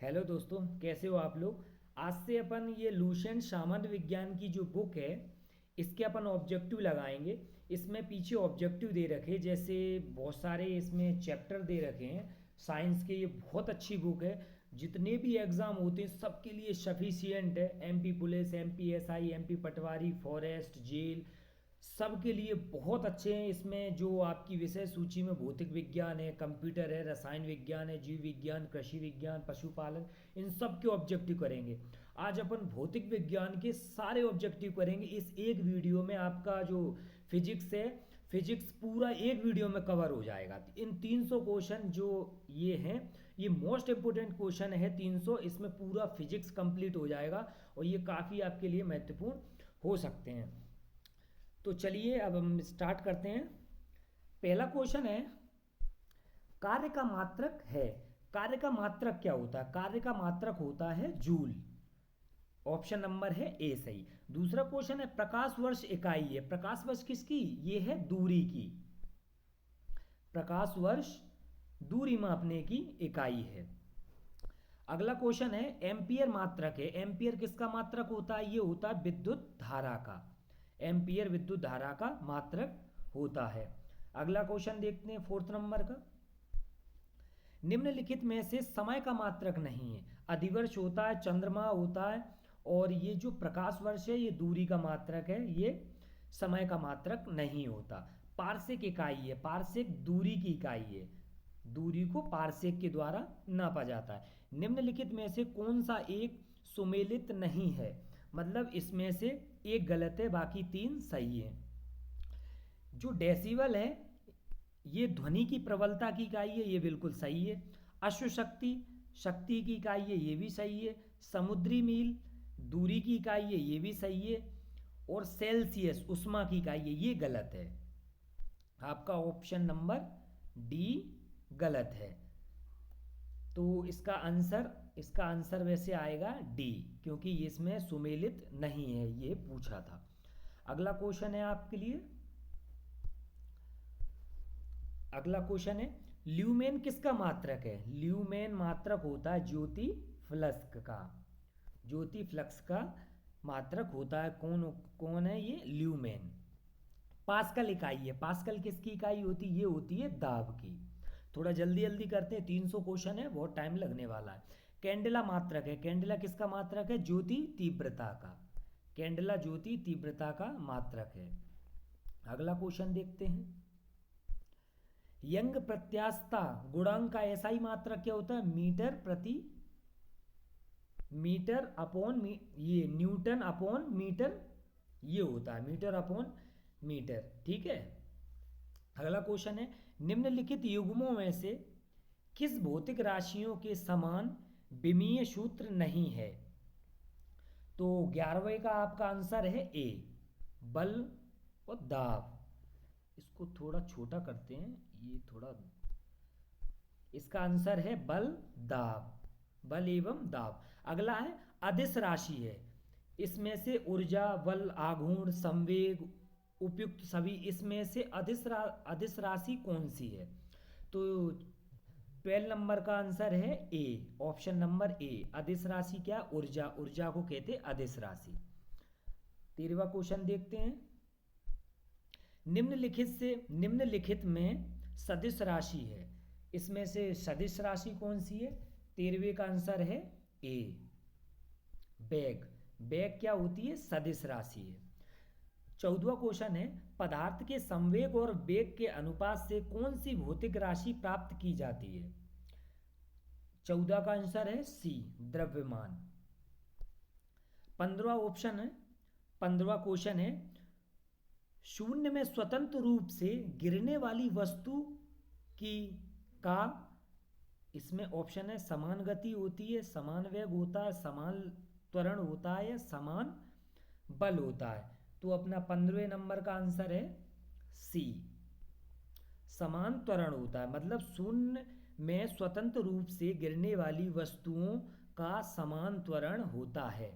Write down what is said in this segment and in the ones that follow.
Hello दोस्तों, कैसे हो आप लोग। आज से अपन ये लूसेंट सामान्य विज्ञान की जो बुक है इसके अपन ऑब्जेक्टिव लगाएंगे। इसमें पीछे ऑब्जेक्टिव दे रखे, जैसे बहुत सारे इसमें चैप्टर दे रखे हैं साइंस के। ये बहुत अच्छी बुक है, जितने भी एग्ज़ाम होते हैं सबके लिए सफिशियंट है। MP police, MP SI, MP patwari, forest, jail, सबके लिए बहुत अच्छे हैं। इसमें जो आपकी विषय सूची में भौतिक विज्ञान है, कंप्यूटर है, रसायन विज्ञान है, जीव विज्ञान, कृषि विज्ञान, पशुपालन, इन सब के ऑब्जेक्टिव करेंगे। आज अपन भौतिक विज्ञान के सारे ऑब्जेक्टिव करेंगे इस एक वीडियो में। आपका जो फिजिक्स है, फिजिक्स पूरा एक वीडियो में कवर हो जाएगा। इन 300 क्वेश्चन जो ये हैं, ये मोस्ट इंपोर्टेंट क्वेश्चन है 300। इसमें पूरा फिजिक्स कंप्लीट हो जाएगा और ये काफ़ी आपके लिए महत्वपूर्ण हो सकते हैं। तो चलिए अब हम स्टार्ट करते हैं। पहला क्वेश्चन है, कार्य का मात्रक है। कार्य का मात्रक क्या होता है? कार्य का मात्रक होता है जूल। ऑप्शन नंबर है ए सही। दूसरा क्वेश्चन है, प्रकाश वर्ष इकाई है। प्रकाश वर्ष किसकी? ये है दूरी की। प्रकाश वर्ष दूरी मापने की इकाई है। अगला क्वेश्चन है, एम्पियर मात्रक है। एम्पियर किसका मात्रक होता है? ये होता है विद्युत धारा का। एम्पियर विद्युत धारा का मात्रक होता है। अगला क्वेश्चन देखते हैं, फोर्थ नंबर का। निम्नलिखित में से समय का मात्रक नहीं है। अधिवर्ष होता है, चंद्रमा होता है, और ये जो प्रकाश वर्ष है ये दूरी का मात्रक है, ये समय का मात्रक नहीं होता। पारसेक इकाई है। पारसेक दूरी की इकाई है। दूरी को पारसेक के द्वारा नापा जाता है। निम्नलिखित में से कौन सा एक सुमेलित नहीं है? मतलब इसमें से एक गलत है, बाकी तीन सही है। जो डेसिबल है ये ध्वनि की प्रबलता की इकाई है, ये बिल्कुल सही है। अश्वशक्ति शक्ति की इकाई है, ये भी सही है। समुद्री मील दूरी की इकाई है, ये भी सही है। और सेल्सियस उष्मा की इकाई है, ये गलत है। आपका ऑप्शन नंबर डी गलत है। तो इसका आंसर वैसे आएगा डी, क्योंकि इसमें सुमेलित नहीं है, ये पूछा था। अगला क्वेश्चन है आपके लिए। अगला क्वेश्चन है, ल्यूमेन किसका मात्रक है? ल्यूमेन मात्रक होता है ज्योति फ्लक्स का। ज्योति फ्लक्स का मात्रक होता है। कौन कौन है ये? ल्यूमेन। पास्कल इकाई है। पास्कल किसकी इकाई होती है? ये होती है दाब की। थोड़ा जल्दी जल्दी करते हैं, 300 क्वेश्चन है, बहुत टाइम लगने वाला है। कैंडेला मात्रक है। कैंडेला किसका मात्रक है? ज्योति तीव्रता का। कैंडेला ज्योति तीव्रता का मात्रक है। अगला क्वेश्चन देखते हैं, यंग प्रत्यास्थता गुणांक का एसआई मात्रक क्या होता है? मीटर अपॉन ये न्यूटन अपॉन मीटर, ये होता है मीटर अपॉन मीटर। ठीक है। अगला क्वेश्चन है, निम्नलिखित युग्मों में से किस भौतिक राशियों के समान विमीय सूत्र नहीं है? तो 11वें का आपका आंसर है ए, बल और दाब। इसको थोड़ा छोटा करते हैं, ये थोड़ा। इसका आंसर है बल दाब, बल एवं दाब। अगला है, अदिश राशि है। इसमें से ऊर्जा, बल, आघूर्ण, संवेग, उपयुक्त सभी, इसमें से अदिश राशि कौन सी है? तो 12 नंबर का आंसर है ए, ऑप्शन नंबर ए। अदिश राशि क्या? ऊर्जा। ऊर्जा को कहते अदिश राशि। 13वां क्वेश्चन देखते हैं, निम्नलिखित में सदिश राशि है। इसमें से सदिश राशि कौन सी है? 13वें का आंसर है ए, वेग। वेग क्या होती है? सदिश राशि है। 14वां क्वेश्चन है, पदार्थ के संवेग और वेग के अनुपात से कौन सी भौतिक राशि प्राप्त की जाती है? 14 का आंसर है सी, द्रव्यमान। 15वां क्वेश्चन है, शून्य में स्वतंत्र रूप से गिरने वाली वस्तु की का, इसमें ऑप्शन है समान गति होती है, समान वेग होता है, समान त्वरण होता है, या समान बल होता है। तो अपना 15वें नंबर का आंसर है सी, समान त्वरण होता है। मतलब शून्य में स्वतंत्र रूप से गिरने वाली वस्तुओं का समान त्वरण होता है।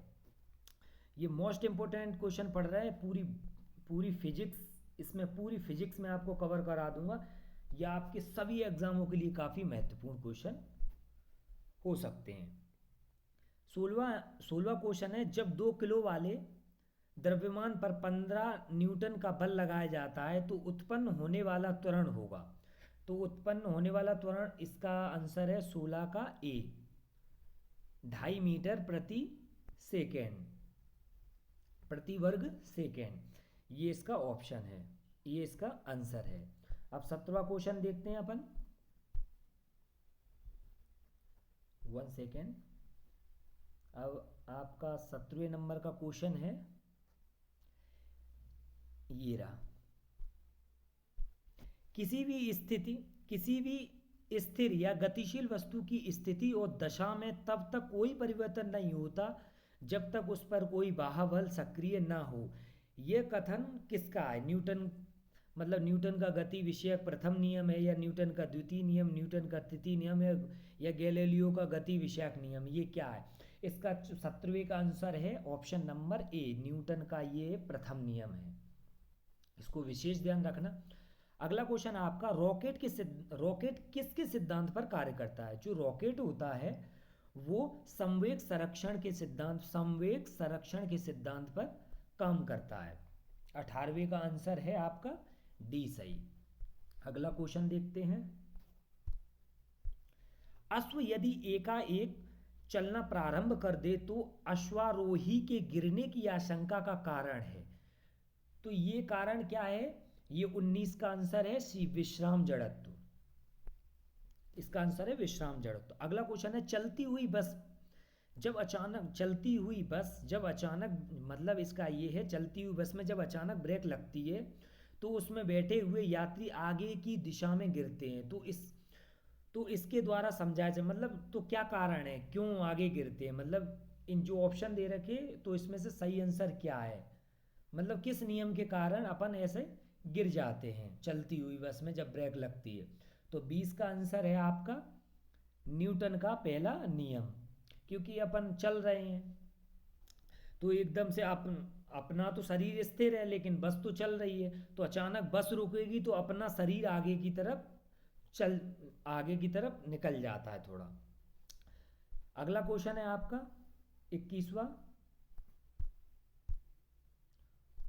ये मोस्ट इंपोर्टेंट क्वेश्चन पढ़ रहा है। पूरी पूरी फिजिक्स, इसमें पूरी फिजिक्स में आपको कवर करा दूंगा। या आपके सभी एग्जामों के लिए काफ़ी महत्वपूर्ण क्वेश्चन हो सकते हैं। 16वां 16वां क्वेश्चन है, जब 2 किलो वाले द्रव्यमान पर 15 न्यूटन का बल लगाया जाता है तो उत्पन्न होने वाला त्वरण होगा। तो उत्पन्न होने वाला त्वरण, इसका आंसर है 16 का ए, 2.5 मीटर प्रति वर्ग सेकेंड। ये इसका ऑप्शन है, ये इसका आंसर है। अब 17वां क्वेश्चन देखते हैं अपन। 1 सेकेंड। अब आपका 17वें नंबर का क्वेश्चन है, ये रहा। किसी भी स्थिर या गतिशील वस्तु की स्थिति और दशा में तब तक कोई परिवर्तन नहीं होता जब तक उस पर कोई बाह्य बल सक्रिय ना हो। यह कथन किसका है? न्यूटन, मतलब न्यूटन का गति विषयक प्रथम नियम है, या न्यूटन का द्वितीय नियम, न्यूटन का तृतीय नियम है, या गैलीलियो का गति विषयक नियम? ये क्या है? इसका 17वें का आंसर है ऑप्शन नंबर ए, न्यूटन का ये प्रथम नियम है। इसको विशेष ध्यान रखना। अगला क्वेश्चन आपका, रॉकेट किसके सिद्धांत पर कार्य करता है? जो रॉकेट होता है वो संवेग संरक्षण के सिद्धांत पर काम करता है। 18वें का आंसर है आपका डी सही। अगला क्वेश्चन देखते हैं। अश्व यदि एकाएक चलना प्रारंभ कर दे तो अश्वारोही के गिरने की आशंका का कारण है। तो ये कारण क्या है? ये 19 का आंसर है सी, विश्राम जड़त्व। इसका आंसर है विश्राम जड़त्व। अगला क्वेश्चन है, चलती हुई बस जब अचानक, मतलब इसका ये है, चलती हुई बस में जब अचानक ब्रेक लगती है तो उसमें बैठे हुए यात्री आगे की दिशा में गिरते हैं। तो इसके द्वारा समझाया जाए, मतलब तो क्या कारण है, क्यों आगे गिरते हैं? मतलब इन जो ऑप्शन दे रखे, तो इसमें से सही आंसर क्या है? मतलब किस नियम के कारण अपन ऐसे गिर जाते हैं चलती हुई बस में जब ब्रेक लगती है? तो 20 का आंसर है आपका न्यूटन का पहला नियम। क्योंकि अपन चल रहे हैं तो एकदम से अपना तो शरीर स्थिर है लेकिन बस तो चल रही है, तो अचानक बस रुकेगी तो अपना शरीर आगे की तरफ निकल जाता है थोड़ा। अगला क्वेश्चन है आपका 21वां।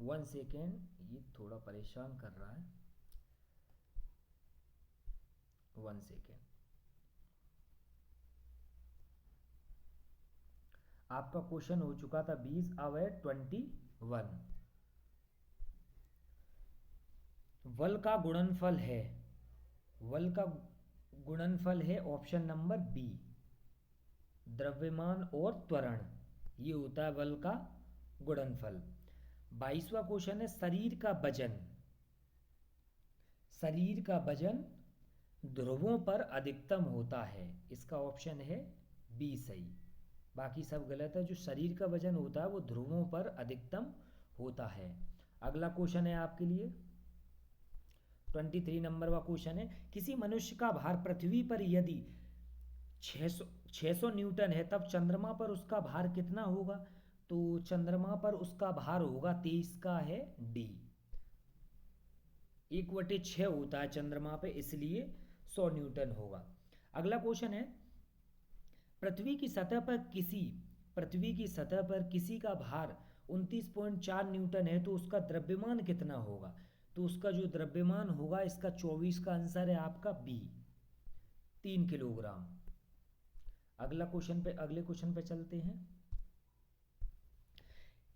1 सेकेंड, ये थोड़ा परेशान कर रहा है। 1 सेकेंड। आपका क्वेश्चन हो चुका था 20, अब है 21। बल का गुणनफल है ऑप्शन नंबर बी, द्रव्यमान और त्वरण। ये होता है बल का गुणनफल। 22वां क्वेश्चन है, शरीर का वजन ध्रुवों पर अधिकतम होता है। इसका ऑप्शन है बी सही, बाकी सब गलत है। जो शरीर का वजन होता है वो ध्रुवों पर अधिकतम होता है। अगला क्वेश्चन है आपके लिए 23 नंबर का क्वेश्चन है, किसी मनुष्य का भार पृथ्वी पर यदि 600 न्यूटन है तब चंद्रमा पर उसका भार कितना होगा? तो चंद्रमा पर उसका भार होगा 23 का है डी, 1/6 होता है चंद्रमा पे, इसलिए 100 न्यूटन होगा। अगला क्वेश्चन है, पृथ्वी की सतह पर किसी का भार 29.4 न्यूटन है तो उसका द्रव्यमान कितना होगा? तो उसका जो द्रव्यमान होगा, इसका 24 का आंसर है आपका बी, 3 किलोग्राम। अगले क्वेश्चन पे चलते हैं।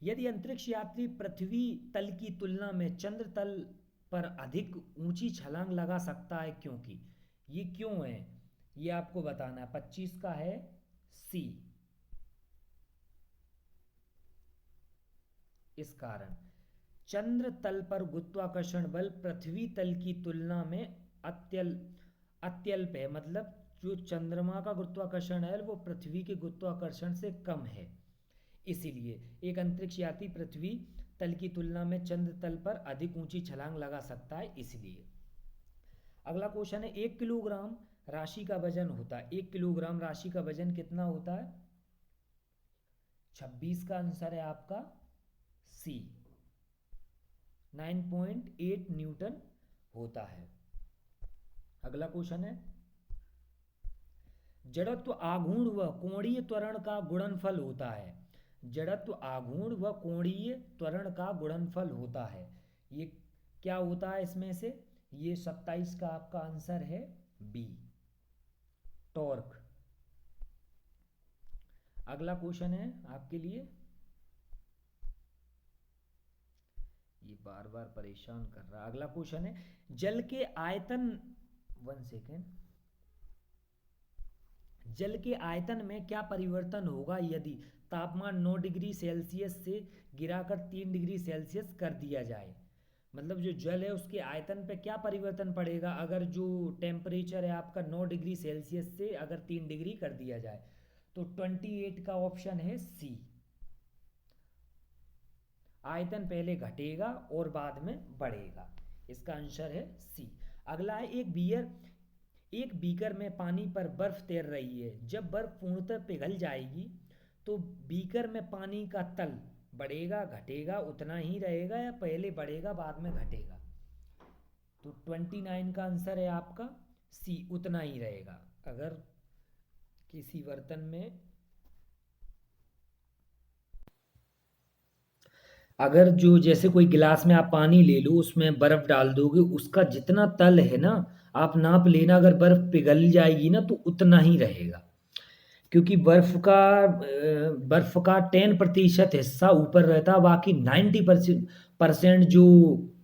यदि अंतरिक्ष यात्री पृथ्वी तल की तुलना में चंद्र तल पर अधिक ऊंची छलांग लगा सकता है, क्योंकि ये क्यों है ये आपको बताना है। 25 का है सी, इस कारण चंद्र तल पर गुरुत्वाकर्षण बल पृथ्वी तल की तुलना में अत्यल्प है, मतलब जो चंद्रमा का गुरुत्वाकर्षण है वो पृथ्वी के गुरुत्वाकर्षण से कम है, इसीलिए एक अंतरिक्ष यात्री पृथ्वी तल की तुलना में चंद्र तल पर अधिक ऊंची छलांग लगा सकता है, इसलिए। अगला क्वेश्चन है, 1 किलोग्राम राशि का वजन होता है, 1 किलोग्राम राशि का वजन कितना होता है? 26 का आंसर है आपका सी, 9.8 न्यूटन होता है। अगला क्वेश्चन है, जड़त्व आघूर्ण व कोणीय त्वरण का गुणनफल होता है। जड़त्व आघूर्ण व कोणीय त्वरण का गुणनफल होता है। ये क्या होता है इसमें से? ये 27 का आपका आंसर है बी, टॉर्क। अगला क्वेश्चन है आपके लिए, ये बार बार परेशान कर रहा। अगला क्वेश्चन है, जल के आयतन, 1 सेकेंड, जल के आयतन में क्या परिवर्तन होगा यदि तापमान 9 डिग्री सेल्सियस से गिराकर 3 डिग्री सेल्सियस कर दिया जाए? मतलब जो जल है उसके आयतन पे क्या परिवर्तन पड़ेगा अगर जो टेम्परेचर है आपका 9 डिग्री सेल्सियस से अगर 3 डिग्री कर दिया जाए? तो 28 का ऑप्शन है सी, आयतन पहले घटेगा और बाद में बढ़ेगा। इसका आंसर है सी। अगला है, एक बीकर में पानी पर बर्फ तैर रही है। जब बर्फ पूर्णतः पिघल जाएगी तो बीकर में पानी का तल बढ़ेगा घटेगा उतना ही रहेगा, या पहले बढ़ेगा बाद में घटेगा? तो 29 का आंसर है आपका सी, उतना ही रहेगा। अगर किसी बर्तन में, अगर जो जैसे कोई गिलास में आप पानी ले लो उसमें बर्फ डाल दोगे, उसका जितना तल है ना आप नाप लेना, अगर बर्फ पिघल जाएगी ना तो उतना ही रहेगा। क्योंकि बर्फ का 10% हिस्सा ऊपर रहता है, बाकी 90% जो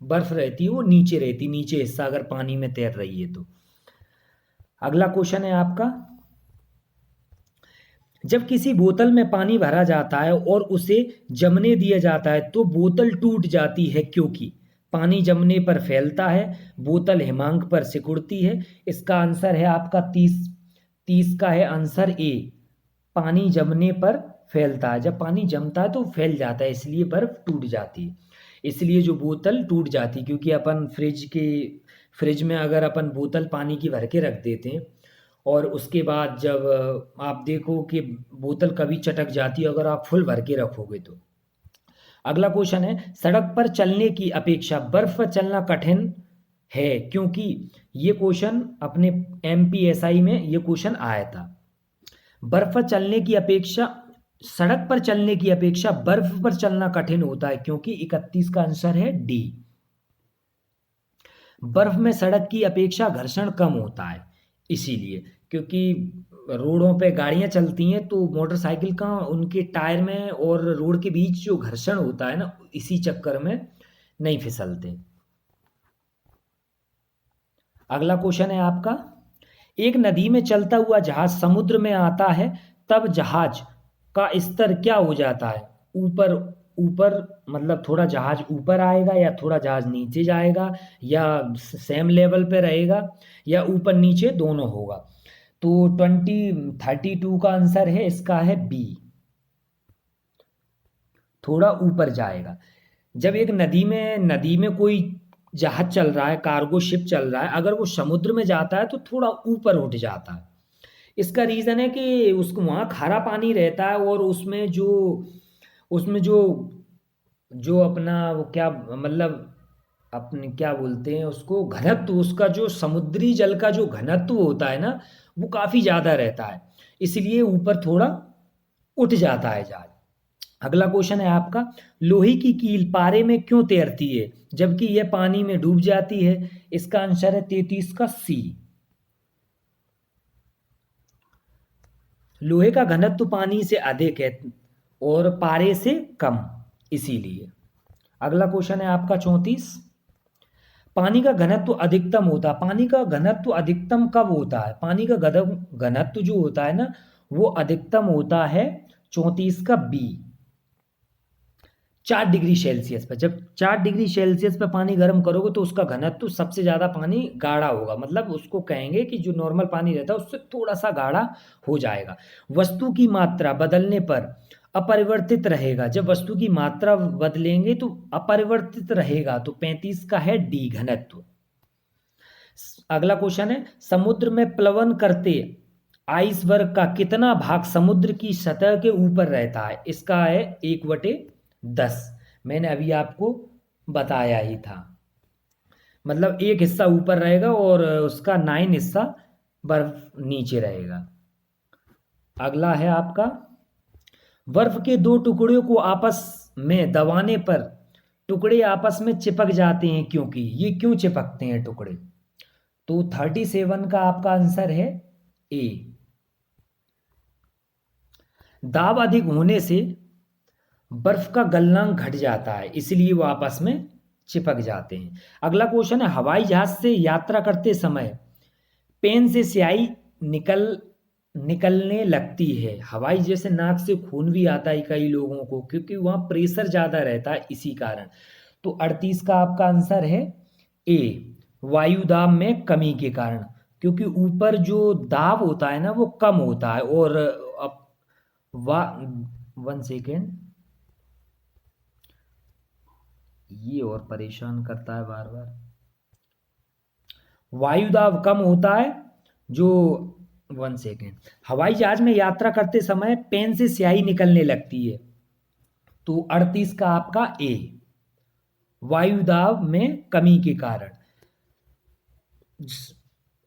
बर्फ रहती है वो नीचे रहती, नीचे हिस्सा अगर पानी में तैर रही है तो। अगला क्वेश्चन है आपका, जब किसी बोतल में पानी भरा जाता है और उसे जमने दिया जाता है तो बोतल टूट जाती है क्योंकि पानी जमने पर फैलता है, बोतल हिमांक पर सिकुड़ती है। इसका आंसर है आपका 30 का है आंसर ए, पानी जमने पर फैलता है। जब पानी जमता है तो फैल जाता है, इसलिए बर्फ टूट जाती है। इसलिए जो बोतल टूट जाती है, क्योंकि अपन फ्रिज में अगर अपन बोतल पानी की भर के रख देते हैं और उसके बाद जब आप देखो कि बोतल कभी चटक जाती है अगर आप फुल भर के रखोगे तो। अगला क्वेश्चन है, सड़क पर चलने की अपेक्षा बर्फ पर चलना कठिन है क्योंकि? ये क्वेश्चन अपने MPSI में ये क्वेश्चन आया था। बर्फ पर चलने की अपेक्षा, सड़क पर चलने की अपेक्षा बर्फ पर चलना कठिन होता है क्योंकि 31 का आंसर है डी, बर्फ में सड़क की अपेक्षा घर्षण कम होता है इसीलिए। क्योंकि रोडों पे गाड़ियां चलती हैं तो मोटरसाइकिल का उनके टायर में और रोड के बीच जो घर्षण होता है ना, इसी चक्कर में नहीं फिसलते। अगला क्वेश्चन है आपका, एक नदी में चलता हुआ जहाज समुद्र में आता है तब जहाज का स्तर क्या हो जाता है? ऊपर ऊपर मतलब थोड़ा जहाज ऊपर आएगा या थोड़ा जहाज नीचे जाएगा, या सेम लेवल पे रहेगा, या ऊपर नीचे दोनों होगा? तो 32 का आंसर है इसका है बी, थोड़ा ऊपर जाएगा। जब एक नदी में कोई जहाज चल रहा है, कार्गो शिप चल रहा है, अगर वो समुद्र में जाता है तो थोड़ा ऊपर उठ जाता है। इसका रीज़न है कि उसको वहाँ खारा पानी रहता है और उसमें जो जो अपना वो क्या मतलब अपने क्या बोलते हैं उसको, घनत्व, उसका जो समुद्री जल का जो घनत्व होता है ना वो काफ़ी ज़्यादा रहता है, इसलिए ऊपर थोड़ा उठ जाता है जहाज। अगला क्वेश्चन है आपका, लोहे की कील पारे में क्यों तैरती है जबकि यह पानी में डूब जाती है? इसका आंसर है 33 का सी, लोहे का घनत्व पानी से अधिक है और पारे से कम, इसीलिए। अगला क्वेश्चन है आपका 34, पानी का घनत्व अधिकतम होता है, पानी का घनत्व अधिकतम कब होता है? पानी का घनत्व जो होता है ना वो अधिकतम होता है 34 का बी, 4 डिग्री सेल्सियस पर। जब 4 डिग्री सेल्सियस पर पानी गर्म करोगे तो उसका घनत्व सबसे ज़्यादा पानी गाढ़ा होगा, मतलब उसको कहेंगे कि जो नॉर्मल पानी रहता है उससे थोड़ा सा गाढ़ा हो जाएगा। वस्तु की मात्रा बदलने पर अपरिवर्तित रहेगा, जब वस्तु की मात्रा बदलेंगे तो अपरिवर्तित रहेगा, तो 35 का है डी, घनत्व। अगला क्वेश्चन है, समुद्र में प्लवन करते आइसबर्ग का कितना भाग समुद्र की सतह के ऊपर रहता है? इसका है 1/10, मैंने अभी आपको बताया ही था। मतलब एक हिस्सा ऊपर रहेगा और उसका 9 हिस्सा बर्फ नीचे रहेगा। अगला है आपका, बर्फ के दो टुकड़ों को आपस में दबाने पर टुकड़े आपस में चिपक जाते हैं, क्योंकि ये क्यों चिपकते हैं टुकड़े? तो 37 का आपका आंसर है ए। दाब अधिक होने से बर्फ का गलनांक घट जाता है, इसलिए वो आपस में चिपक जाते हैं। अगला क्वेश्चन है, हवाई जहाज से यात्रा करते समय पेन से स्याही निकलने लगती है। हवाई जैसे नाक से खून भी आता है कई लोगों को, क्योंकि वहाँ प्रेशर ज़्यादा रहता है इसी कारण। तो 38 का आपका आंसर है ए, वायु दाब में कमी के कारण, क्योंकि ऊपर जो दाब होता है ना वो कम होता है। और अब वा 1 सेकेंड, ये और परेशान करता है बार बार। वायु दाब कम होता है जो 1 सेकेंड, हवाई जहाज में यात्रा करते समय पेन से स्याही निकलने लगती है। तो 38 का आपका ए, वायु दाब में कमी के कारण।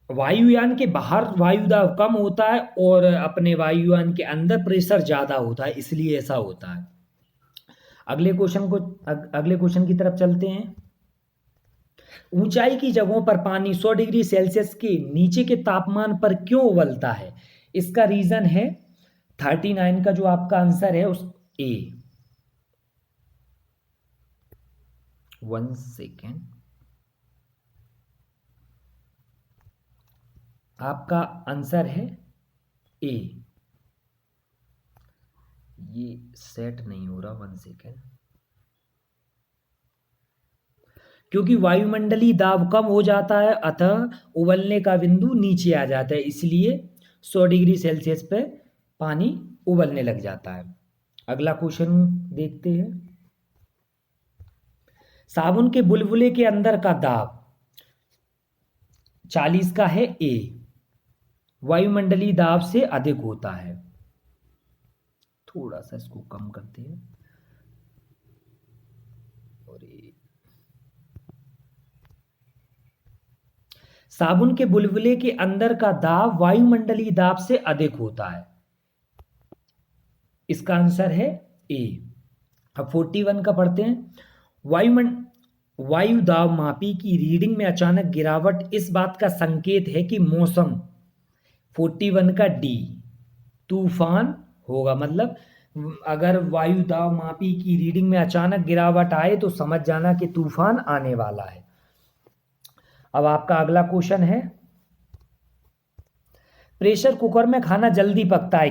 वायुयान के बाहर वायु दाब कम होता है और अपने वायुयान के अंदर प्रेशर ज़्यादा होता है, इसलिए ऐसा होता है। अगले क्वेश्चन की तरफ चलते हैं। ऊंचाई की जगहों पर पानी 100 डिग्री सेल्सियस के नीचे के तापमान पर क्यों उबलता है? इसका रीजन है 39 का जो आपका आंसर है उस ए। 1 सेकेंड, आपका आंसर है ए। ये सेट नहीं हो रहा, 1 सेकेंड, क्योंकि वायुमंडलीय दाब कम हो जाता है, अतः उबलने का बिंदु नीचे आ जाता है, इसलिए 100 डिग्री सेल्सियस पे पानी उबलने लग जाता है। अगला क्वेश्चन देखते हैं। साबुन के बुलबुले के अंदर का दाब 40 का है ए, वायुमंडलीय दाब से अधिक होता है। थोड़ा सा इसको कम करते हैं। और साबुन के बुलबुले के अंदर का दाब वायुमंडलीय दाब से अधिक होता है, इसका आंसर है ए। अब 41 का पढ़ते हैं। वायु दाब मापी की रीडिंग में अचानक गिरावट इस बात का संकेत है कि मौसम, 41 का डी, तूफान होगा। मतलब अगर वायु दाब मापी की रीडिंग में अचानक गिरावट आए तो समझ जाना कि तूफान आने वाला है। अब आपका अगला क्वेश्चन है, प्रेशर कुकर में खाना जल्दी पकता है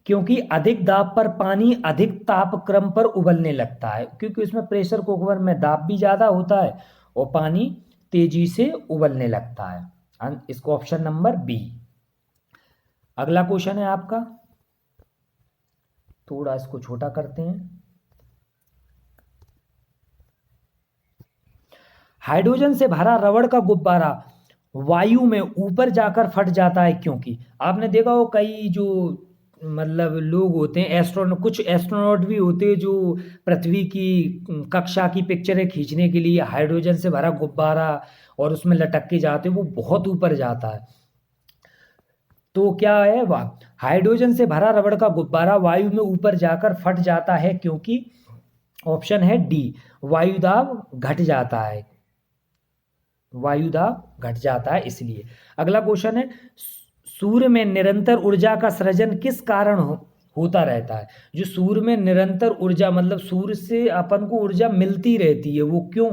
क्योंकि अधिक दाब पर पानी अधिक तापक्रम पर उबलने लगता है, क्योंकि उसमें प्रेशर कुकर में दाब भी ज़्यादा होता है और पानी तेजी से उबलने लगता है। इसको ऑप्शन नंबर बी। अगला क्वेश्चन है आपका, थोड़ा इसको छोटा करते हैं। हाइड्रोजन से भरा रबड़ का गुब्बारा वायु में ऊपर जाकर फट जाता है, क्योंकि आपने देखा हो कई जो मतलब लोग होते हैं, कुछ एस्ट्रोनॉट भी होते हैं जो पृथ्वी की कक्षा की पिक्चरें खींचने के लिए हाइड्रोजन से भरा गुब्बारा और उसमें लटक के जाते हैं, वो बहुत ऊपर जाता है। तो क्या है, हाइड्रोजन से भरा रबड़ का गुब्बारा वायु में ऊपर जाकर फट जाता है, क्योंकि ऑप्शन है डी, वायुदाब घट जाता है, वायुदाब घट जाता है इसलिए। अगला क्वेश्चन है, सूर्य में निरंतर ऊर्जा का सृजन किस कारण होता रहता है? जो सूर्य में निरंतर ऊर्जा, मतलब सूर्य से अपन को ऊर्जा मिलती रहती है, वो क्यों?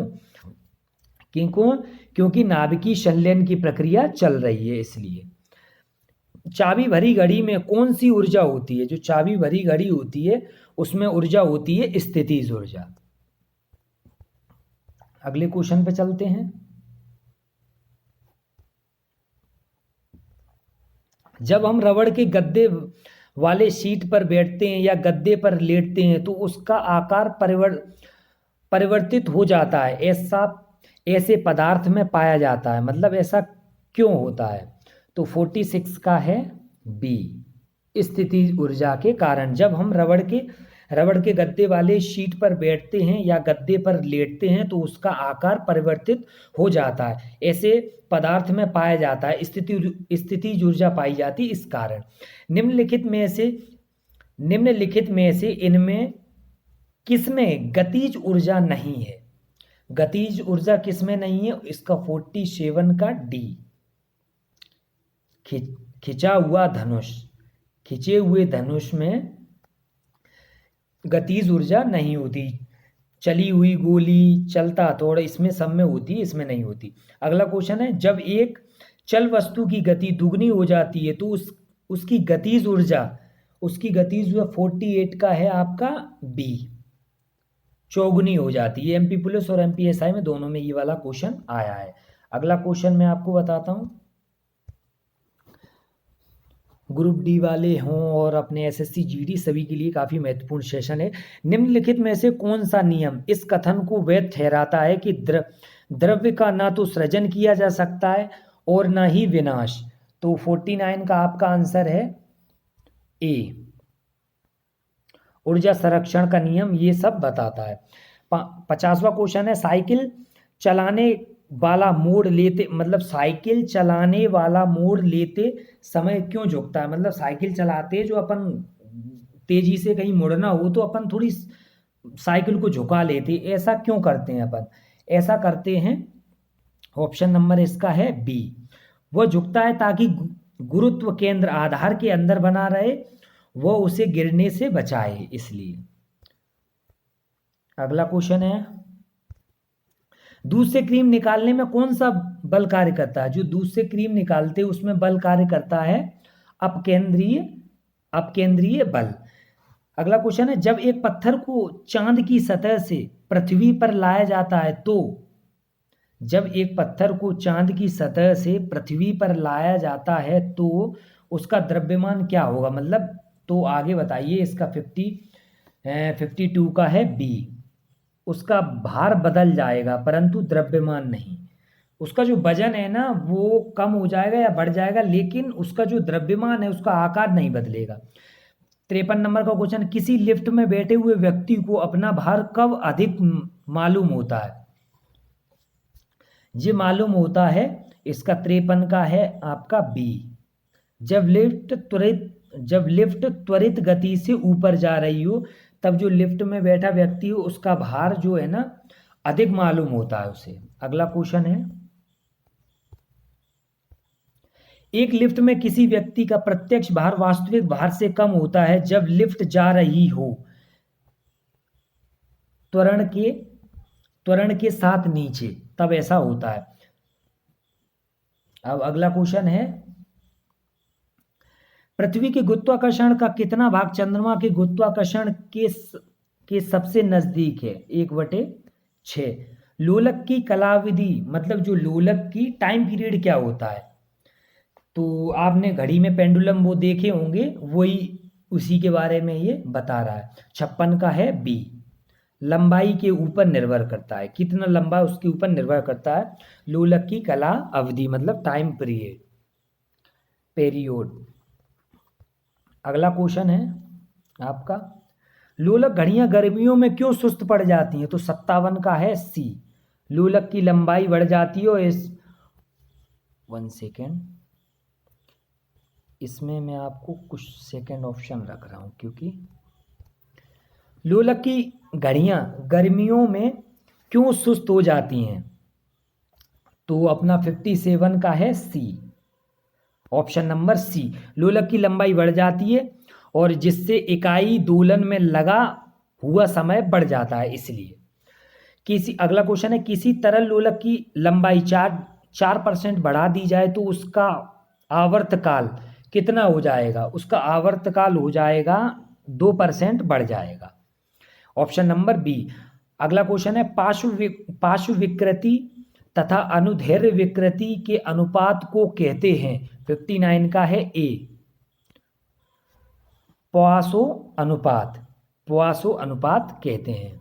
क्योंकि नाभिकीय संलयन की प्रक्रिया चल रही है, इसलिए। चाबी भरी घड़ी में कौन सी ऊर्जा होती है? जो चाबी भरी घड़ी होती है उसमें ऊर्जा होती है स्थितिज ऊर्जा। अगले क्वेश्चन पे चलते हैं। जब हम रबड़ के गद्दे वाले सीट पर बैठते हैं या गद्दे पर लेटते हैं तो उसका आकार परिवर्तित हो जाता है, ऐसे पदार्थ में पाया जाता है, मतलब ऐसा क्यों होता है? तो 46 का है बी, स्थिति ऊर्जा के कारण। जब हम रबड़ के रबड़ के गद्दे वाले शीट पर बैठते हैं या गद्दे पर लेटते हैं तो उसका आकार परिवर्तित हो जाता है। ऐसे पदार्थ में पाया जाता है, स्थितिज ऊर्जा पाई जाती इस कारण। निम्नलिखित में से इनमें किसमें गतिज ऊर्जा नहीं है? गतिज ऊर्जा किसमें नहीं है? इसका 47 का डी। खिंचा हुआ धनुष, खिंचे हुए धनुष में गतिज ऊर्जा नहीं होती। चली हुई गोली, चलता हथौड़ा, इसमें सब में होती है, इसमें नहीं होती। अगला क्वेश्चन है, जब एक चल वस्तु की गति दुगनी हो जाती है तो उसकी गतिज ऊर्जा 48 का है आपका बी, चौगुनी हो जाती है। एमपी पुलिस और एमपीएसआई में दोनों में ये वाला क्वेश्चन आया है। अगला क्वेश्चन मैं आपको बताता हूँ, ग्रुप डी वाले हों और अपने एसएससी जीडी सभी के लिए काफ़ी महत्वपूर्ण सेशन है। निम्नलिखित में से कौन सा नियम इस कथन को वैध ठहराता है कि द्रव्य का ना तो सृजन किया जा सकता है और ना ही विनाश? तो 49 का आपका आंसर है ए, ऊर्जा संरक्षण का नियम ये सब बताता है। 50वां क्वेश्चन है, साइकिल चलाने वाला मोड़ लेते, मतलब साइकिल चलाने वाला मोड़ लेते समय क्यों झुकता है? मतलब साइकिल चलाते जो अपन तेजी से कहीं मुड़ना हो तो अपन थोड़ी साइकिल को झुका लेते, ऐसा क्यों करते हैं अपन? ऐसा करते हैं, ऑप्शन नंबर इसका है बी, वह झुकता है ताकि गुरुत्व केंद्र आधार के अंदर बना रहे, वो उसे गिरने से बचाए, इसलिए। अगला क्वेश्चन है, दूध से क्रीम निकालने में कौन सा बल कार्य करता है? जो दूध से क्रीम निकालते हैं उसमें बल कार्य करता है अपकेंद्रीय बल। अगला क्वेश्चन है, जब एक पत्थर को चांद की सतह से पृथ्वी पर लाया जाता है तो, जब एक पत्थर को चांद की सतह से पृथ्वी पर लाया जाता है तो उसका द्रव्यमान क्या होगा? मतलब तो आगे बताइए, इसका 52 का है बी, उसका भार बदल जाएगा परंतु द्रव्यमान नहीं। उसका जो वजन है ना वो कम हो जाएगा या बढ़ जाएगा, लेकिन उसका जो द्रव्यमान है उसका आकार नहीं बदलेगा। 53 नंबर का क्वेश्चन, किसी लिफ्ट में बैठे हुए व्यक्ति को अपना भार कब अधिक मालूम होता है? ये मालूम होता है, इसका 53 का है आपका बी, जब लिफ्ट त्वरित गति से ऊपर जा रही हो, तब जो लिफ्ट में बैठा व्यक्ति हो उसका भार जो है ना अधिक मालूम होता है उसे। अगला क्वेश्चन है, एक लिफ्ट में किसी व्यक्ति का प्रत्यक्ष भार वास्तविक भार से कम होता है जब लिफ्ट जा रही हो त्वरण के साथ नीचे, तब ऐसा होता है। अब अगला क्वेश्चन है, पृथ्वी के गुरुत्वाकर्षण का कितना भाग चंद्रमा के गुरुत्वाकर्षण के सबसे नजदीक है? 1/6। लोलक की कलाविधि, मतलब जो लोलक की टाइम पीरियड क्या होता है? तो आपने घड़ी में पेंडुलम वो देखे होंगे, वही उसी के बारे में ये बता रहा है। 56 का है बी, लंबाई के ऊपर निर्भर करता है, कितना लंबा उसके ऊपर निर्भर करता है। लोलक की कला अवधि मतलब टाइम पीरियड। अगला क्वेश्चन है आपका, लोलक घड़ियां गर्मियों में क्यों सुस्त पड़ जाती हैं? तो 57 का है सी, लोलक की लंबाई बढ़ जाती है। 1 सेकेंड, इसमें मैं आपको कुछ सेकेंड ऑप्शन रख रहा हूं, क्योंकि लोलक की घड़ियां गर्मियों में क्यों सुस्त हो जाती हैं? तो अपना 57 का है सी, ऑप्शन नंबर सी, लोलक की लंबाई बढ़ जाती है और जिससे इकाई दोलन में लगा हुआ समय बढ़ जाता है, इसलिए। अगला क्वेश्चन है, किसी तरल लोलक की लंबाई 4% बढ़ा दी जाए तो उसका आवर्तकाल कितना हो जाएगा? उसका आवर्तकाल हो जाएगा 2% बढ़ जाएगा, ऑप्शन नंबर बी। अगला क्वेश्चन है, पार्श्व विकृति तथा अनुदैर्ध्य विकृति के अनुपात को कहते हैं? 59 का है ए, पोआसो अनुपात कहते हैं।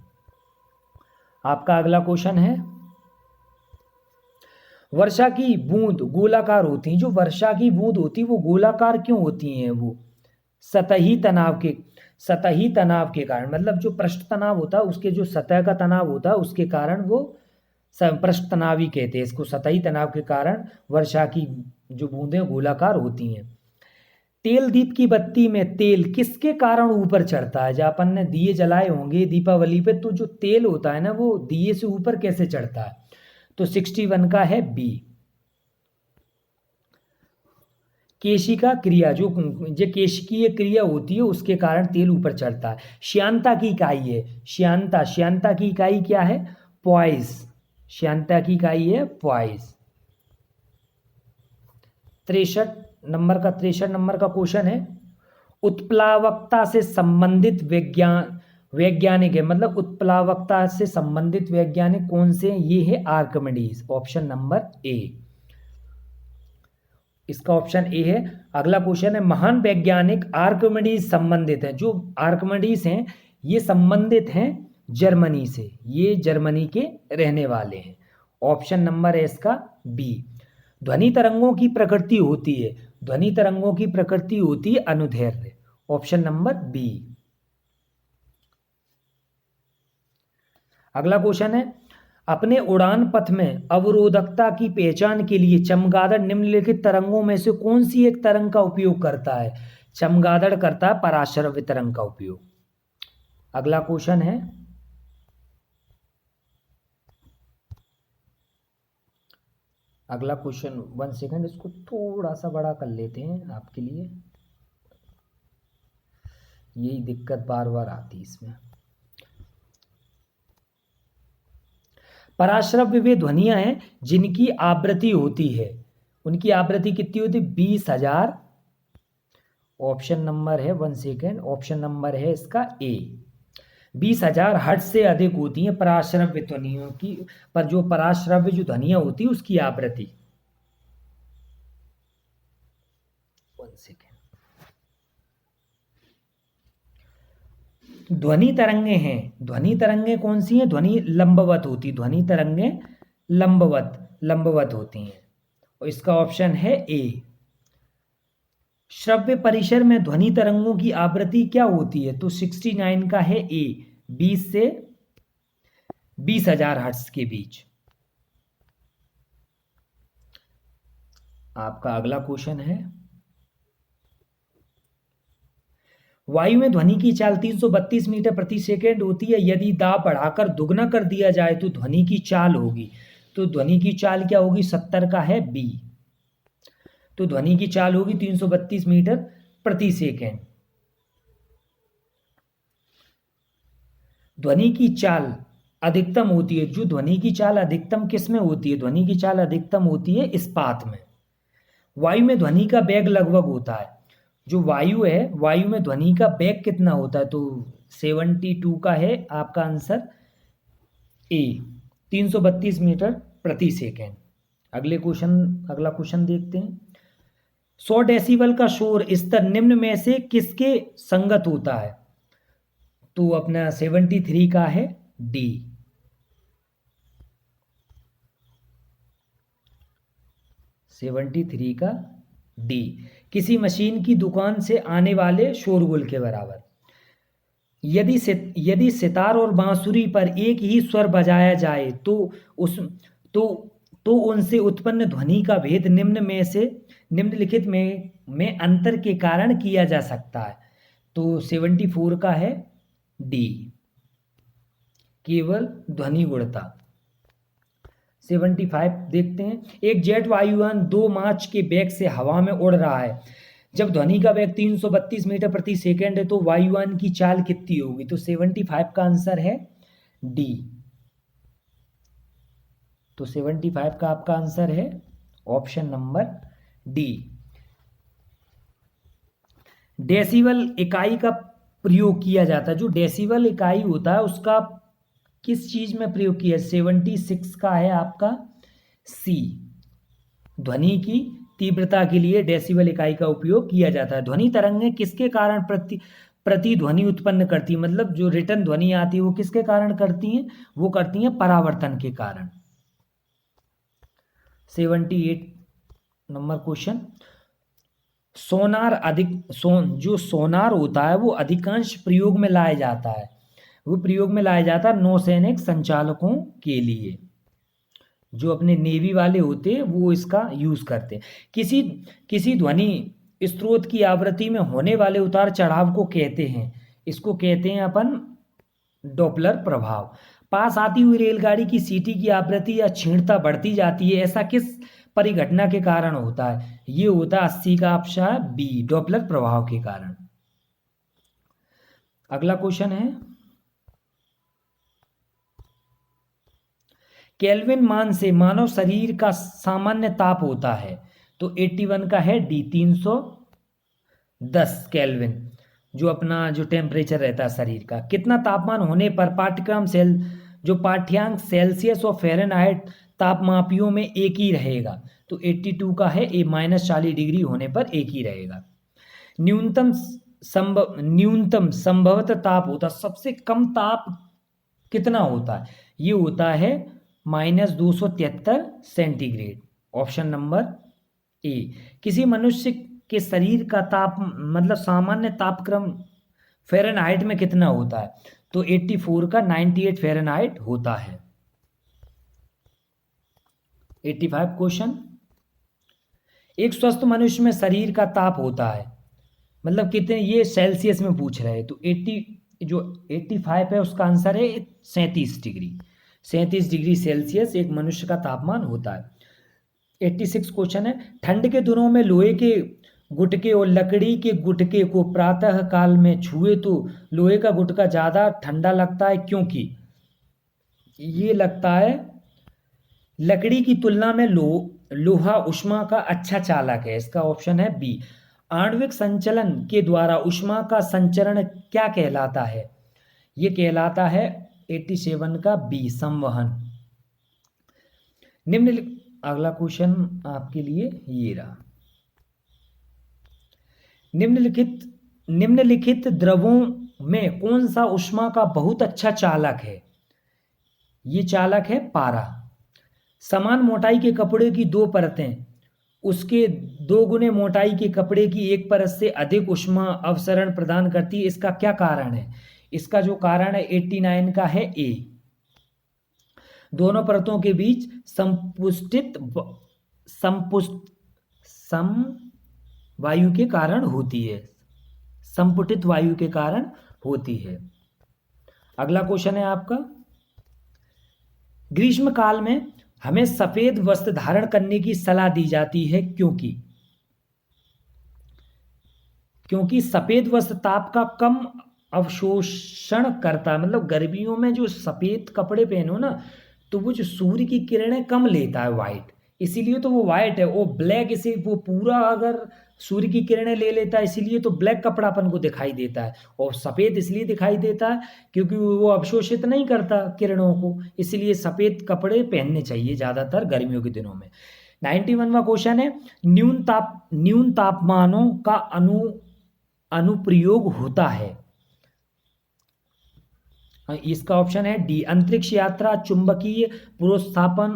आपका अगला क्वेश्चन है, वर्षा की बूंद गोलाकार होती हैं, जो वर्षा की बूंद होती है वो गोलाकार क्यों होती हैं? वो सतही तनाव के कारण, मतलब जो पृष्ठ तनाव होता है उसके जो सतह का तनाव होता है उसके कारण वो पृष्ठ तनाव ही कहते हैं इसको। सतही तनाव के कारण वर्षा की जो बूंदें गोलाकार होती हैं। तेल दीप की बत्ती में तेल किसके कारण ऊपर चढ़ता है? जब अपन ने दिए जलाए होंगे दीपावली पे, तो जो तेल होता है ना वो दिए से ऊपर कैसे चढ़ता है? तो 61 का है बी। केशिका क्रिया, जो केशिकीय क्रिया होती है उसके कारण तेल ऊपर चढ़ता है। श्यानता की इकाई है, श्यानता की इकाई क्या है? पॉइस। श्यानता की इकाई है पॉइस। 63 नंबर का क्वेश्चन है, उत्प्लावकता से संबंधित वैज्ञानिक है, मतलब उत्प्लावकता से संबंधित वैज्ञानिक कौन से हैं? ये है आर्किमिडीज, ऑप्शन नंबर ए। इसका ऑप्शन ए है। अगला क्वेश्चन है, महान वैज्ञानिक आर्किमिडीज संबंधित हैं। जो आर्किमिडीज हैं ये संबंधित हैं जर्मनी से, ये जर्मनी के रहने वाले हैं। ऑप्शन नंबर है इसका बी। ध्वनि तरंगों की प्रकृति होती है, ध्वनि तरंगों की प्रकृति होती है अनुदैर्ध्य, ऑप्शन नंबर बी। अगला क्वेश्चन है, अपने उड़ान पथ में अवरोधकता की पहचान के लिए चमगादड़ निम्नलिखित तरंगों में से कौन सी एक तरंग का उपयोग करता है? चमगादड़ करता है पराश्रव्य तरंग का उपयोग। अगला क्वेश्चन है, अगला क्वेश्चन 1 सेकंड, इसको थोड़ा सा बड़ा कर लेते हैं आपके लिए, यही दिक्कत बार बार आती है इसमें। पराश्रव्य वे ध्वनियां हैं जिनकी आवृत्ति होती है, उनकी आवृत्ति कितनी होती है? 20,000। ऑप्शन नंबर है 1 सेकेंड, ऑप्शन नंबर है इसका ए। 20,000 हर्ट्ज से अधिक होती हैं पराश्रव्य ध्वनियों की, पर जो पराश्रव्य जो ध्वनियां होती है उसकी आवृत्ति। 1 सेकेंड। ध्वनि तरंगे हैं, ध्वनि तरंगे कौन सी हैं? ध्वनि लंबवत होती, ध्वनि तरंगे लंबवत होती हैं, और इसका ऑप्शन है ए। श्रव्य परिसर में ध्वनि तरंगों की आवृत्ति क्या होती है? तो 69 का है ए, 20 से 20,000 हर्ट्ज के बीच। आपका अगला क्वेश्चन है, वायु में ध्वनि की चाल 332 मीटर प्रति सेकेंड होती है, यदि दाब बढ़ाकर दुगना कर दिया जाए तो ध्वनि की चाल होगी। तो ध्वनि की चाल क्या होगी? 70 का है बी। तो ध्वनि की चाल होगी 332 मीटर प्रति सेकेंड। ध्वनि की चाल अधिकतम होती है, जो ध्वनि की चाल अधिकतम किस में होती है? ध्वनि की चाल अधिकतम होती है इस्पात में। वायु में ध्वनि का वेग लगभग होता है, जो वायु है वायु में ध्वनि का वेग कितना होता है? तो 72 का है आपका आंसर ए, 332 मीटर प्रति सेकेंड। अगला क्वेश्चन देखते हैं, 100 डेसिबल का शोर स्तर निम्न में से किसके संगत होता है? तो अपना 73 का है डी। 73 का डी, किसी मशीन की दुकान से आने वाले शोरगुल के बराबर। यदि सितार और बांसुरी पर एक ही स्वर बजाया जाए तो उस तो उनसे उत्पन्न ध्वनि का भेद निम्नलिखित में अंतर के कारण किया जा सकता है। तो 74 का है डी, केवल ध्वनि गुणता। 75 देखते हैं, एक जेट वायुयान 2 माच के वेग से हवा में उड़ रहा है, जब ध्वनि का वेग 332 मीटर प्रति सेकेंड है तो वायुयान की चाल कितनी होगी? तो 75 का आंसर है डी। तो 75 का आपका आंसर है ऑप्शन नंबर डी। डेसिबल इकाई का प्रयोग किया जाता है, जो डेसिबल इकाई होता है उसका किस चीज में प्रयोग किया? 76 का है आपका सी, ध्वनि की तीव्रता के लिए डेसिबल इकाई का उपयोग किया जाता है। ध्वनि तरंगें किसके कारण प्रतिध्वनि उत्पन्न करती है, मतलब जो रिटर्न ध्वनि आती है वो किसके कारण करती हैं? वो करती हैं परावर्तन के कारण। 78 नंबर क्वेश्चन, जो सोनार होता है वो अधिकांश प्रयोग में लाया जाता है, वो प्रयोग में लाया जाता है नौसैनिक संचालकों के लिए। जो अपने नेवी वाले होते हैं वो इसका यूज करते हैं। किसी किसी ध्वनि स्रोत की आवृत्ति में होने वाले उतार चढ़ाव को कहते हैं, इसको कहते हैं अपन डॉपलर प्रभाव। पास आती हुई रेलगाड़ी की सीटी की आवृत्ति या क्षीणता बढ़ती जाती है, ऐसा किस परिघटना के कारण होता है? ये होता है 80 का ऑप्शन बी, डॉपलर प्रभाव के कारण। अगला क्वेश्चन है, केल्विन मान से मानव शरीर का सामान्य ताप होता है, तो 81 का है डी, 310 केल्विन जो अपना जो टेम्परेचर रहता है शरीर का। कितना तापमान होने पर पाठ्यांक सेल्सियस और फ़ारेनहाइट तापमापियों में एक ही रहेगा? तो 82 का है ए, -40 डिग्री होने पर एक ही रहेगा। न्यूनतम संभवतः ताप होता, सबसे कम ताप कितना होता है? ये होता है -273 सेंटीग्रेड, ऑप्शन नंबर ए। किसी मनुष्य के शरीर का ताप मतलब सामान्य तापक्रम फ़ारेनहाइट में कितना होता है? तो 84 का 98 फ़ारेनहाइट होता है। 85 क्वेश्चन, एक स्वस्थ मनुष्य में शरीर का ताप होता है मतलब कितने, ये सेल्सियस में पूछ रहे हैं, तो 85 है उसका आंसर है 37 डिग्री। 37 डिग्री सेल्सियस एक मनुष्य का तापमान होता है। 86 क्वेश्चन है, ठंड के दिनों में लोहे के गुटके और लकड़ी के गुटके को प्रातः काल में छुए तो लोहे का गुटका ज़्यादा ठंडा लगता है, क्योंकि ये लगता है लकड़ी की तुलना में लोहा ऊष्मा का अच्छा चालक है, इसका ऑप्शन है बी। आणविक संचलन के द्वारा ऊष्मा का संचरण क्या कहलाता है? ये कहलाता है 87 का बी, संवहन। अगला क्वेश्चन आपके लिए ये रहा, निम्नलिखित द्रवों में कौन सा ऊष्मा का बहुत अच्छा चालक है? ये चालक है पारा। समान मोटाई के कपड़े की दो परतें उसके 2 गुने मोटाई के कपड़े की एक परत से अधिक ऊष्मा अवसरण प्रदान करती है, इसका क्या कारण है? इसका जो कारण है 89 का है ए। दोनों परतों के बीच वायु के कारण होती है, संपुटित वायु के कारण होती है। अगला क्वेश्चन है आपका, ग्रीष्म काल में हमें सफेद वस्त्र धारण करने की सलाह दी जाती है, क्योंकि सफेद वस्त्र ताप का कम अवशोषण करता है। मतलब गर्मियों में जो सफेद कपड़े पहनो ना तो वो जो सूर्य की किरणें कम लेता है वाइट, इसीलिए तो वो वाइट है। वो ब्लैक इसे वो पूरा अगर सूर्य की किरणें ले लेता है, इसीलिए तो ब्लैक कपड़ा अपन को दिखाई देता है। और सफ़ेद इसलिए दिखाई देता है क्योंकि वो अवशोषित नहीं करता किरणों को, इसलिए सफ़ेद कपड़े पहनने चाहिए ज़्यादातर गर्मियों के दिनों में। 91वां क्वेश्चन है, न्यून तापमानों का अनुप्रयोग होता है। इसका ऑप्शन है डी, अंतरिक्ष यात्रा, चुंबकीय पुरोत्स्थापन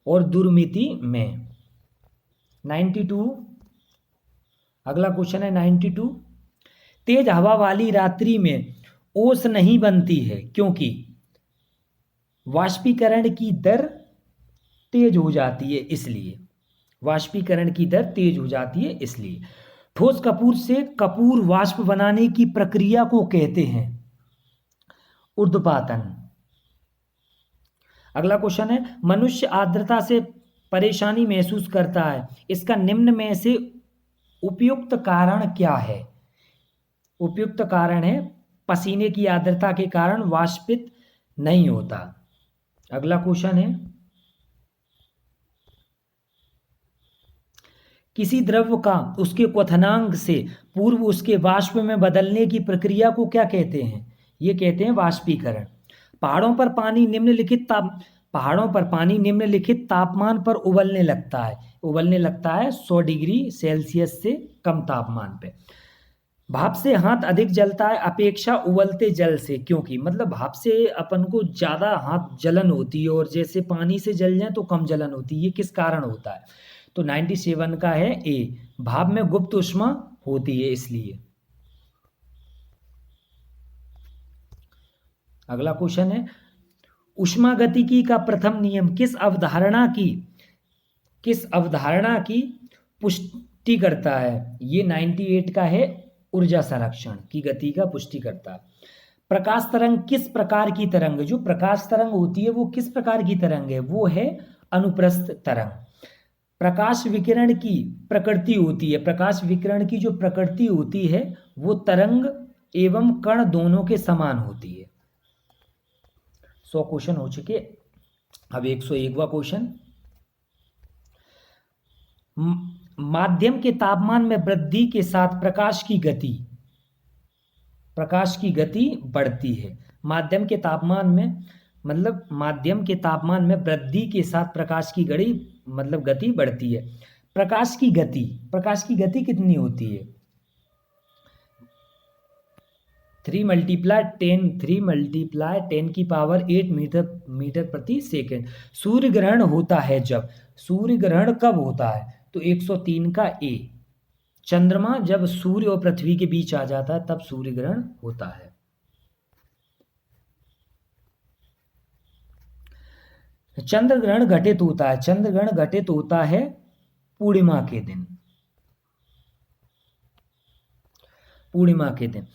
और दुर्मिति में। 92, अगला क्वेश्चन है 92, तेज हवा वाली रात्रि में ओस नहीं बनती है क्योंकि वाष्पीकरण की दर तेज हो जाती है, इसलिए वाष्पीकरण की दर तेज हो जाती है इसलिए। ठोस कपूर से कपूर वाष्प बनाने की प्रक्रिया को कहते हैं ऊर्ध्वपातन। अगला क्वेश्चन है, मनुष्य आर्द्रता से परेशानी महसूस करता है, इसका निम्न में से उपयुक्त कारण क्या है? उपयुक्त कारण है पसीने की आर्द्रता के कारण वाष्पित नहीं होता। अगला क्वेश्चन है, किसी द्रव्य का उसके क्वथनांक से पूर्व उसके वाष्प में बदलने की प्रक्रिया को क्या कहते हैं? ये कहते हैं वाष्पीकरण। पहाड़ों पर पानी निम्नलिखित तापमान पर उबलने लगता है 100 डिग्री सेल्सियस से कम तापमान पे। भाप से हाथ अधिक जलता है अपेक्षा उबलते जल से, क्योंकि मतलब भाप से अपन को ज़्यादा हाथ जलन होती है और जैसे पानी से जल जाए तो कम जलन होती है। ये किस कारण होता है? तो 97 का है ए, भाप में गुप्त ऊष्मा होती है इसलिए। अगला क्वेश्चन है, ऊष्मागतिकी का प्रथम नियम किस अवधारणा की पुष्टि करता है? ये 98 का है, ऊर्जा संरक्षण की गति का पुष्टि करता है। प्रकाश तरंग किस प्रकार की तरंग है? जो प्रकाश तरंग होती है वो किस प्रकार की तरंग है? वो है अनुप्रस्थ तरंग। प्रकाश विकिरण की प्रकृति होती है, प्रकाश विकिरण की जो प्रकृति होती है वो तरंग एवं कण दोनों के समान होती है। 100 क्वेश्चन हो चुके, अब 101वां क्वेश्चन, माध्यम के तापमान में वृद्धि के साथ प्रकाश की गति बढ़ती है। माध्यम के तापमान में मतलब माध्यम के तापमान में वृद्धि के साथ प्रकाश की गति बढ़ती है। प्रकाश की गति कितनी होती है? 3 × 10 की पावर 8 मीटर प्रति सेकेंड। सूर्य ग्रहण होता है जब, सूर्य ग्रहण कब होता है? तो 103 का ए, चंद्रमा जब सूर्य और पृथ्वी के बीच आ जाता है तब सूर्य ग्रहण होता है। चंद्र ग्रहण घटित होता है पूर्णिमा के दिन।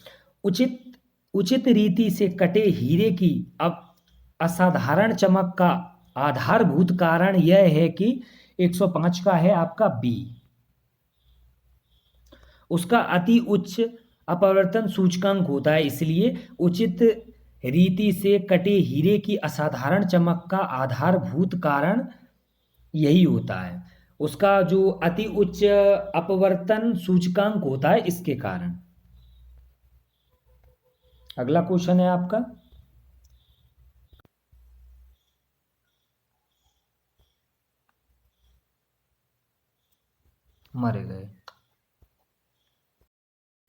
उचित रीति से कटे हीरे की अब असाधारण चमक का आधारभूत कारण यह है कि 105 का है आपका बी, उसका अति उच्च अपवर्तन सूचकांक होता है, इसलिए उचित रीति से कटे हीरे की असाधारण चमक का आधारभूत कारण यही होता है, उसका जो अति उच्च अपवर्तन सूचकांक होता है इसके कारण। अगला क्वेश्चन है आपका, मरे गए।